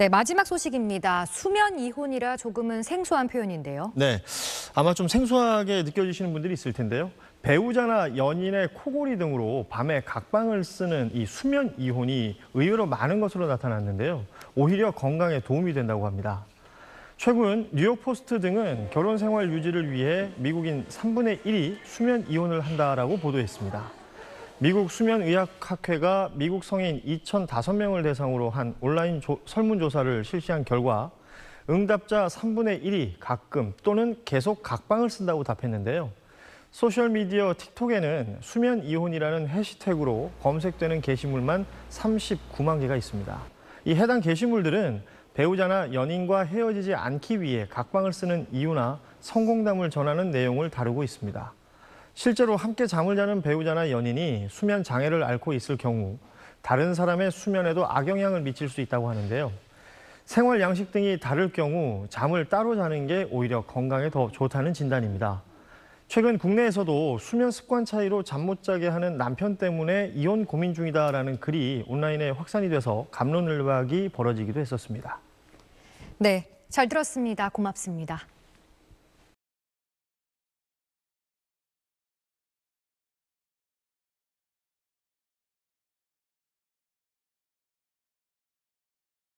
네, 마지막 소식입니다. 수면 이혼이라 조금은 생소한 표현인데요. 네, 아마 좀 생소하게 느껴지시는 분들이 있을 텐데요. 배우자나 연인의 코골이 등으로 밤에 각방을 쓰는 이 수면 이혼이 의외로 많은 것으로 나타났는데요. 오히려 건강에 도움이 된다고 합니다. 최근 뉴욕 포스트 등은 결혼 생활 유지를 위해 미국인 3분의 1이 수면 이혼을 한다라고 보도했습니다. 미국 수면의학학회가 미국 성인 2,005명을 대상으로 한 온라인 설문조사를 실시한 결과 응답자 3분의 1이 가끔 또는 계속 각방을 쓴다고 답했는데요. 소셜미디어 틱톡에는 수면 이혼이라는 해시태그로 검색되는 게시물만 39만 개가 있습니다. 이 해당 게시물들은 배우자나 연인과 헤어지지 않기 위해 각방을 쓰는 이유나 성공담을 전하는 내용을 다루고 있습니다. 실제로 함께 잠을 자는 배우자나 연인이 수면 장애를 앓고 있을 경우 다른 사람의 수면에도 악영향을 미칠 수 있다고 하는데요. 생활 양식 등이 다를 경우 잠을 따로 자는 게 오히려 건강에 더 좋다는 진단입니다. 최근 국내에서도 수면 습관 차이로 잠 못 자게 하는 남편 때문에 이혼 고민 중이다라는 글이 온라인에 확산이 돼서 갑론을박이 벌어지기도 했었습니다. 네, 잘 들었습니다. 고맙습니다.